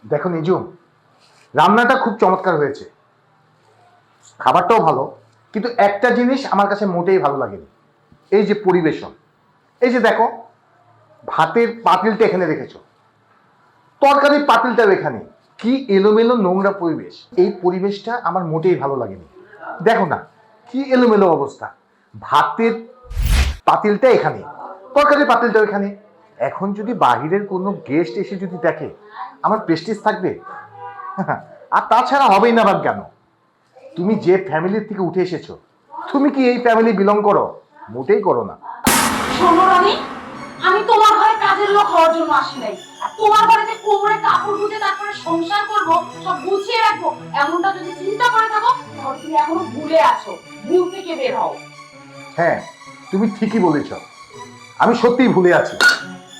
দেখো নিজুম, রান্নাটা খুব চমৎকার হয়েছে, খাবারটাও ভালো, কিন্তু একটা জিনিস আমার কাছে মোটেই ভালো লাগেনি। এই যে পরিবেশন, এই যে দেখো ভাতের পাতিলটা এখানে রেখেছো, তরকারির পাতিলটাও এখানে, কি এলোমেলো নোংরা পরিবেশ। এই পরিবেশটা আমার মোটেই ভালো লাগেনি। দেখো না কি এলোমেলো অবস্থা, ভাতের পাতিলটা এখানে, তরকারির পাতিলটাও এখানে। এখন যদি বাহিরের কোনো গেস্ট এসে যদি দেখে, আমার প্রেস্টিজ থাকবে? আর তাছাড়া হবেই না বা কেন? তুমি যে ফ্যামিলির থেকে উঠে এসেছো, তুমি কি এই ফ্যামিলি বিলং করো? মোটেই করো না। শোনো রানী, আমি তোমার ঘরে কাজের লোক হওয়ার জন্য আসি নাই। আর তোমার ঘরে যে কোমরে কাপড় গুঁজে তারপরে সংসার করব, সব গুছিয়ে রাখবো, এমনটা যদি চিন্তা করে থাকো তাহলে তুমি এখনো ভুলে আছো। ভুল থেকে বের হও। হ্যাঁ, তুমি ঠিকই বলেছ, আমি সত্যিই ভুলে আছি।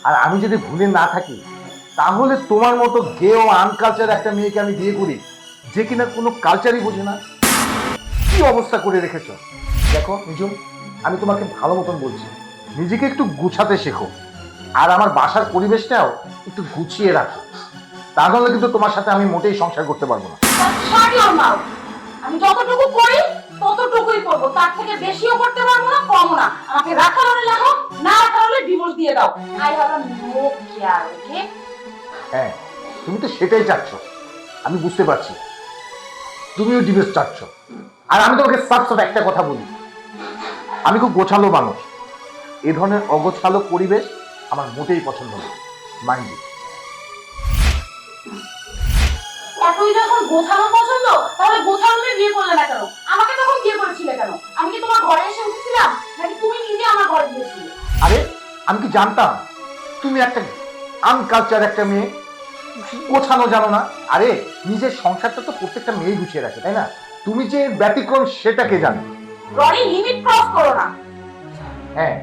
আর আমি যদি ভুলে না থাকি, তাহলে তোমার মতো গে ও আনকালচার একটা মেয়েকে আমি বিয়ে করি, যে কিনা কোনো কালচারই বোঝে না। কি অবস্থা করে রেখেছো। দেখো নিজুম, আমি তোমাকে ভালো মতন বলছি, নিজেকে একটু গুছাতে শেখো, আর আমার বাসার পরিবেশটাও একটু গুছিয়ে রাখো। তা নাহলে কিন্তু তোমার সাথে আমি মোটেই সংসার করতে পারবো না। শাট ইওর মাউথ। আমি যতটুকু করি ততটুকুই করব, তার থেকে বেশিও করতে পারবো না, কমও না। আমাকে রাখার হলে রাখো, না রাখার হলে ডিভোর্স দিয়ে দাও। I have a no care, okay? হ্যাঁ, তুমি তো সেটাই চাচ্ছ, আমি বুঝতে পারছি। তুমিও ডিভোর্স চাচ্ছ। আর আমি তোমাকে সাফ একটা কথা বলি, আমি খুব গোছালো মানুষ, এ ধরনের অগোছালো পরিবেশ আমার মোটেই পছন্দ না। মাইন্ড। এতই যখন গোছানো পছন্দ, তাহলে গোছানো মেয়ে বিয়ে করলে না কেন? আমাকে তখন বিয়ে করেছিলে কেন? আমি কি তোমার ঘরে এসে উঠেছিলাম, নাকি তুমি নিজে আমার ঘরে গিয়েছিলে? আরে আমি কি জানতাম তুমি একটা আনকালচার একটা মেয়ে, গোছানো জানো না? আরে নিজের সংসারটা তো প্রত্যেকটা মেয়ে গুছিয়ে রাখে, তাই না? তুমি যে ব্যতিক্রম সেটা কে জানে? রনি, লিমিট ক্রস করো না। হ্যাঁ,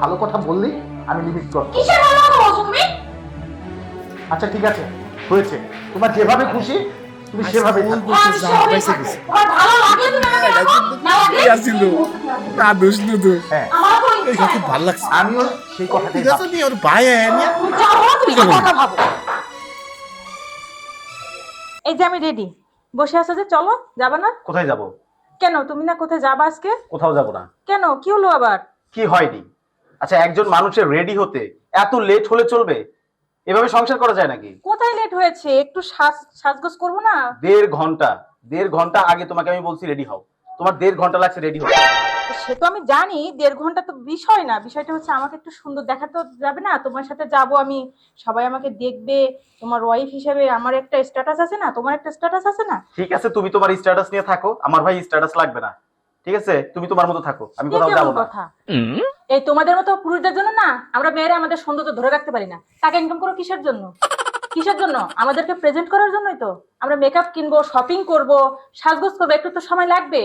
ভালো কথা বললেই আমি লিমিট ক্রস। কিসের ভালো কথা বলছো তুমি? আচ্ছা ঠিক আছে, হয়েছে, তোমার যেভাবে খুশি তুমি সেভাবে থাকো। হ্যাঁ, আমি সেভাবেই থাকবো। তোমার ভালো লাগলে তুমি আমাকে রাখো, না লাগলে আসছিল না দোষ নু দোষ হ্যাঁ, আমার কোনো এই ইচ্ছা খুব নেই। ভালো লাগছে আমিও সেই কথাটাই ঠিক আছে ভাবছি। নি ওর ভাই আয় তুমি যাও না, তুমি ঠিক আছে। কথা ভাবো। এই যে আমি রেডি, বসে আছো যে, চলো। যাবা না? কোথায় যাব? কেন, তুমি না কোথায় যাবা আজকে? কোথাও যাব না। কেন, কি হলো আবার? কি হয়নি? আচ্ছা, একজন মানুষের রেডি হতে এত লেট হলে চলবে? এভাবে সংসার করা যায় নাকি? কোথায় লেট হয়েছে? একটু সাজগোজ করবো না? 1.5 ঘন্টা আগে তোমাকে আমি বলছি রেডি হও, তোমার 1.5 ঘন্টা লাগছে রেডি হতে। সে তো আমি জানি, 1.5 ঘন্টা তো বিষয় না। বিষয়টা হচ্ছে আমাকে একটু সুন্দর দেখা তো যাবে না? তোমার সাথে যাব আমি, সবাই আমাকে দেখবে, তোমার ওয়াইফ হিসেবে আমার একটা স্ট্যাটাস আছে না? তোমার একটা স্ট্যাটাস আছে না? ঠিক আছে, তুমি তোমার স্ট্যাটাস নিয়ে থাকো, আমার ভাই স্ট্যাটাস লাগবে না। ঠিক আছে, তুমি তোমার মতো থাকো, আমি এ কোথাও যাব কেমন না। কথা? এই তোমাদের মতো পুরুষদের জন্য না আমরা মেয়েরা আমাদের সৌন্দর্য ধরে রাখতে পারি না। টাকা ইনকাম করো কিসের জন্য? কিসের জন্য? আমাদেরকে প্রেজেন্ট করার জন্যই তো। আমরা মেকআপ কিনবো, শপিং করব, সাজগোজ করবো, একটু তো সময় লাগবে।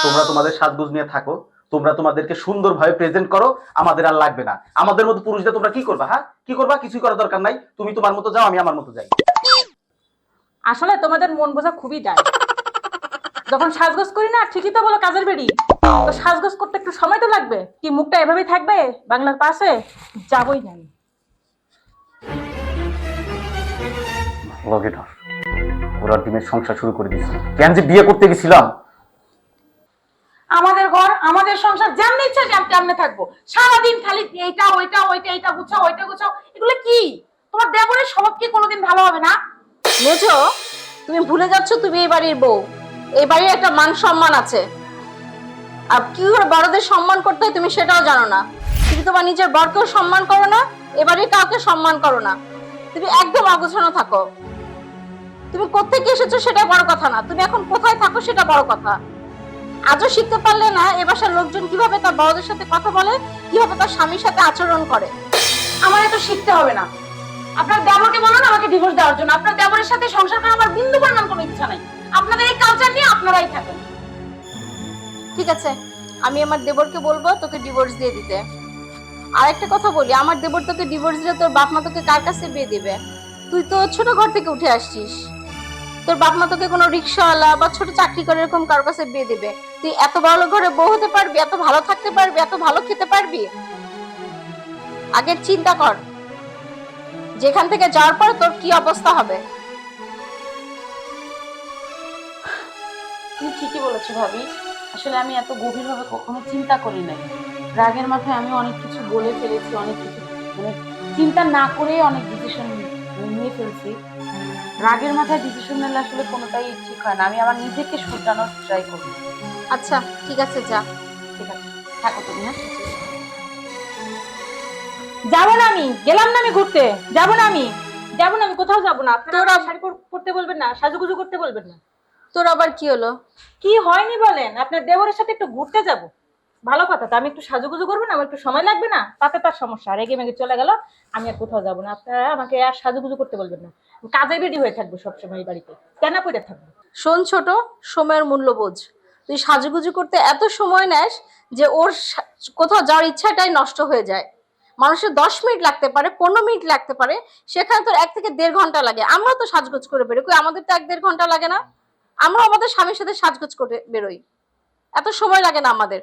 তোমরা তোমাদের সাজগোজ নিয়ে থাকো, তোমরা তোমাদেরকে সুন্দরভাবে প্রেজেন্ট করো, আমাদের আর লাগবে না। আমাদের মতো পুরুষদের তোমরা কি করবা? হ্যাঁ, কি করবা? কিছুই করার দরকার নাই, তুমি তোমার মতো যাও, আমি আমার মতো যাই। আসলে তোমাদের মন বোঝা খুবই দায়। যখন সাজগোজ করি না, ঠিকই তো বলো কাজের বেরি। তো সাজগোজ করতে একটু সময় তো লাগবে। কি মুখটা এভাবেই থাকবে বাংলার পাশে? যাবই না আমি। লগে ধর, ওরা ডিমের সংসার শুরু করে দিয়েছিল, কেন যে বিয়ে করতে গেছিলাম। আমাদের ঘর, আমাদের সংসার, যেমনি ইচ্ছা তেমনি থাকবো। সারাদিন খালি এইটা ওইটা ওইটা, এইটা গুছাও ওইটা গুছাও, এগুলো কি? তোমার দেবরের স্বভাব কি কোনোদিন ভালো হবে না? বুঝো, তুমি ভুলে যাচ্ছ তুমি এই বাড়ির বউ। এই বাড়ির একটা মান সম্মান আছে, আর কি করে বড়দের সম্মান করতে হয় তুমি সেটাও জানো না। তুমি তোমার নিজের বরকেও সম্মান করো না, এ বাড়ির কাউকে সম্মান করো না। তুমি একদম অগোছানো থাকো। তুমি কোত্থেকে এসেছো সেটা বড় কথা না, তুমি এখন কোথায় থাকো সেটা বড় কথা। আজও শিখতে পারলে না এ বাসার লোকজন কিভাবে তার বড়দের সাথে কথা বলে, কিভাবে তার স্বামীর সাথে আচরণ করে। আমার এত শিখতে হবে না। আপনার দেবরকে বলুন আমাকে ডিভোর্স দেওয়ার জন্য। আপনার দেবরের সাথে সংসার করার আমার বিন্দু পরিমাণ কোনো ইচ্ছা নাই। আপনাদের এই কালচার নিয়ে আপনারাই থাকেন। ঠিক আছে, আমি আমার দেবরকে বলবো তোকে ডিভোর্স দিয়ে দিতে। আর একটা কথা বলি, আমার দেবর তোকে ডিভোর্স দিলে তোর বাপ মা তোকে কার কাছে বিয়ে দিবে? তুই তো ছোট ঘর থেকে উঠে আসছিস, তোর বাপ মা তোকে কোনো রিক্সাওয়ালা বা ছোট চাকরি করে এরকম কার কাছে বিয়ে দিবে? তুই এত ভালো ঘরে বউ হতে পারবি, এত ভালো থাকতে পারবি, এত ভালো খেতে পারবি? আগের চিন্তা কর। যেখান থেকে যাওয়ার পর তোর কি অবস্থা হবে। তুমি ঠিকই বলেছো ভাবি, আসলে আমি এত গভীরভাবে কখনো চিন্তা করি নাই। রাগের মাথায় আমি অনেক কিছু বলে ফেলেছি, অনেক কিছু মানে চিন্তা না করে অনেক ডিসিশন নিয়ে ফেলছি। রাগের মাথায় ডিসিশন নিলে আসলে কোনোটাই ঠিক হয় না। আমি আমার নিজেকে শুধরানোর ট্রাই করবো। আচ্ছা ঠিক আছে, যা। ঠিক আছে, থাকো তুমি। হ্যাঁ, যাবো না আমি, গেলাম না আমি ঘুরতে, যাবো না আমি, যাবো না আমি, কোথাও যাবো না। আপনারা শাড়ি পরতে বলবেন না, সাজুগুজু করতে বলবেন না। তোর আবার কি হলো? কি হয়নি বলেন? আপনার দেবরের সাথে একটু ঘুরতে যাব, ভালো কথা। তো আমি একটু সাজুগুজু করবো না, আমার একটু সময় লাগবে না, তাতে তার সমস্যা। রেগে মেগে চলে গেল, আমি আর কোথাও যাবো না। আপনারা আমাকে আর সাজুগুজু করতে বলবেন না। আমি কাজে রেডি হয়ে থাকবো সবসময় এই বাড়িতে, কেন পড়ে থাকবো। শোন ছোট, সময়ের মূল্য বোঝ। তুই সাজুগুজু করতে এত সময় নেস যে ওর কোথাও যাওয়ার ইচ্ছাটাই নষ্ট হয়ে যায়। মানুষের 10 মিনিট লাগতে পারে, 15 মিনিট লাগতে পারে, সেখানে তোর 1 থেকে 1.5 ঘন্টা লাগে। আমরা তো সাজগোজ করে বেরোই, কই আমাদের তো 1-1.5 ঘন্টা লাগে না? আমরা আমাদের স্বামীর সাথে সাজগোজ করে বেরোই, এত সময় লাগে না আমাদের।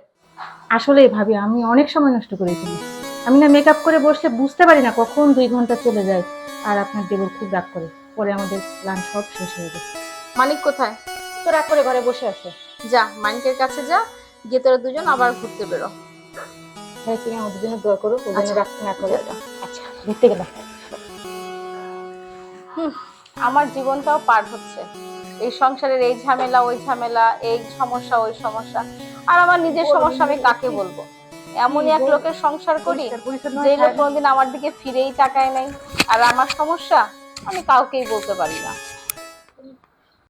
আসলে ভাবি আমি অনেক সময় নষ্ট করে ফেলি। আমি না মেকআপ করে বসলে বুঝতে পারি না কখন 2 ঘন্টা চলে যায়। আর আপনার দেবর খুব রাগ করে, পরে আমাদের প্ল্যান সব শেষ হয়ে গেছে। মানিক কোথায়? তো রাগ করে ঘরে বসে আছে। যা মানিকের কাছে যা, গিয়ে তোরা দুজন আবার ঘুরতে বেরো। হ্যাঁ, তুমি আমাদের জন্য দোয়া করো, ও যেন আচ্ছা। রাগ না করে। আচ্ছা, ঘুরতে গেলাম। আমার জীবনটাও পার হচ্ছে, এই সংসারের এই ঝামেলা ওই ঝামেলা, এই সমস্যা ওই সমস্যা, আর আমার নিজের সমস্যা আমি কাকে বলবো? এমনই এক লোকের সংসার করি যে লোক কোনোদিন আমার দিকে ফিরেই তাকায় নাই, আর আমার সমস্যা আমি কাউকেই বলতে পারি না।